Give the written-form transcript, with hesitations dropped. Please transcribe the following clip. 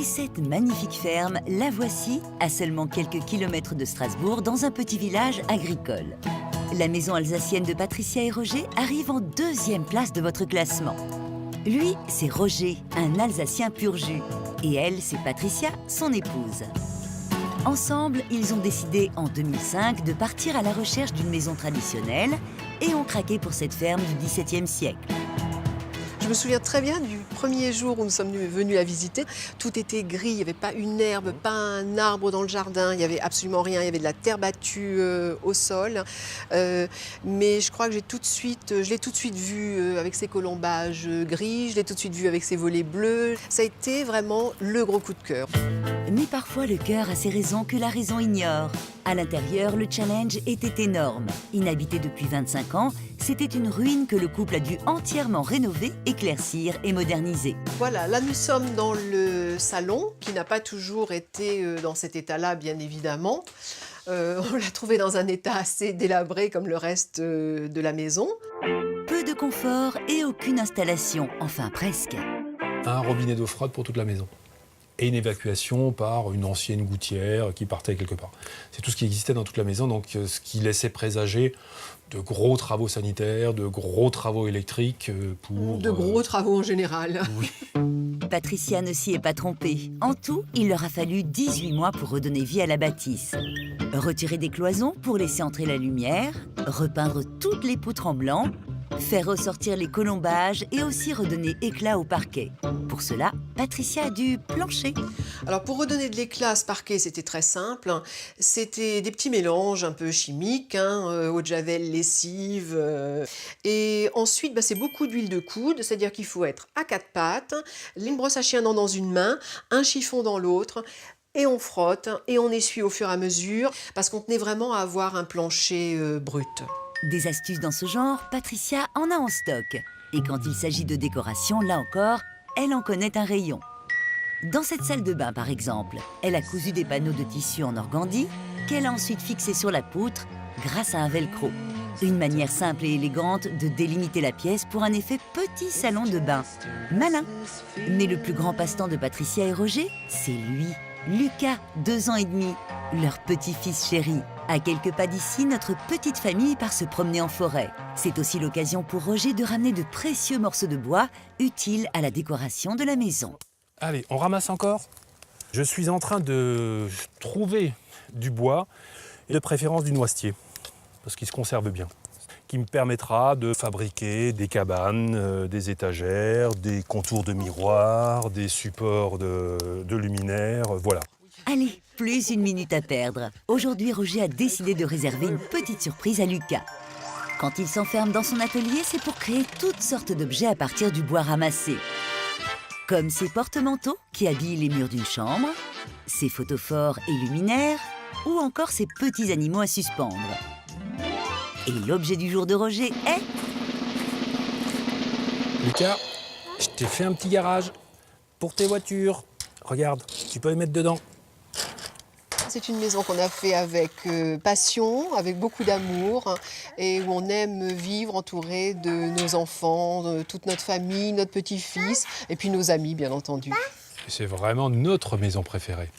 Et cette magnifique ferme, la voici, à seulement quelques kilomètres de Strasbourg, dans un petit village agricole. La maison alsacienne de Patricia et Roger arrive en deuxième place de votre classement. Lui, c'est Roger, un Alsacien pur jus. Et elle, c'est Patricia, son épouse. Ensemble, ils ont décidé en 2005 de partir à la recherche d'une maison traditionnelle et ont craqué pour cette ferme du XVIIe siècle. Je me souviens très bien du premier jour où nous sommes venus la visiter. Tout était gris, il n'y avait pas une herbe, pas un arbre dans le jardin, il n'y avait absolument rien. Il y avait de la terre battue au sol. Mais je crois que je l'ai tout de suite vue avec ses colombages gris, je l'ai tout de suite vue avec ses volets bleus. Ça a été vraiment le gros coup de cœur. Mais parfois, le cœur a ses raisons que la raison ignore. À l'intérieur, le challenge était énorme. Inhabité depuis 25 ans, c'était une ruine que le couple a dû entièrement rénover, éclaircir et moderniser. Voilà, là nous sommes dans le salon, qui n'a pas toujours été dans cet état-là, bien évidemment. On l'a trouvé dans un état assez délabré comme le reste de la maison. Peu de confort et aucune installation, enfin presque. Un robinet d'eau froide pour toute la maison. Et une évacuation par une ancienne gouttière qui partait quelque part. C'est tout ce qui existait dans toute la maison, donc ce qui laissait présager de gros travaux sanitaires, de gros travaux électriques pour... De gros travaux en général. Oui. Patricia ne s'y est pas trompée. En tout, il leur a fallu 18 mois pour redonner vie à la bâtisse. Retirer des cloisons pour laisser entrer la lumière, repeindre toutes les poutres en blanc, faire ressortir les colombages et aussi redonner éclat au parquet. Pour cela, Patricia a dû plancher. Alors pour redonner de l'éclat à ce parquet, c'était très simple. C'était des petits mélanges un peu chimiques, eau de javel, lessive. Et ensuite, c'est beaucoup d'huile de coude, c'est-à-dire qu'il faut être à quatre pattes, une brosse à chien dans une main, un chiffon dans l'autre. Et on frotte et on essuie au fur et à mesure parce qu'on tenait vraiment à avoir un plancher brut. Des astuces dans ce genre, Patricia en a en stock. Et quand il s'agit de décoration, là encore, elle en connaît un rayon. Dans cette salle de bain, par exemple, elle a cousu des panneaux de tissu en organdie qu'elle a ensuite fixés sur la poutre grâce à un velcro. Une manière simple et élégante de délimiter la pièce pour un effet petit salon de bain. Malin. Mais le plus grand passe-temps de Patricia et Roger, c'est lui. Lucas, 2 ans et demi, leur petit-fils chéri. À quelques pas d'ici, notre petite famille part se promener en forêt. C'est aussi l'occasion pour Roger de ramener de précieux morceaux de bois utiles à la décoration de la maison. Allez, on ramasse encore. Je suis en train de trouver du bois, et de préférence du noisetier, parce qu'il se conserve bien. Qui me permettra de fabriquer des cabanes, des étagères, des contours de miroirs, des supports de luminaires, voilà. Allez, plus une minute à perdre. Aujourd'hui, Roger a décidé de réserver une petite surprise à Lucas. Quand il s'enferme dans son atelier, c'est pour créer toutes sortes d'objets à partir du bois ramassé. Comme ces porte-manteaux qui habillent les murs d'une chambre, ces photophores et luminaires, ou encore ces petits animaux à suspendre. Et l'objet du jour de Roger est... Lucas, je t'ai fait un petit garage pour tes voitures. Regarde, tu peux les mettre dedans. C'est une maison qu'on a fait avec passion, avec beaucoup d'amour et où on aime vivre entouré de nos enfants, de toute notre famille, notre petit-fils et puis nos amis bien entendu. C'est vraiment notre maison préférée.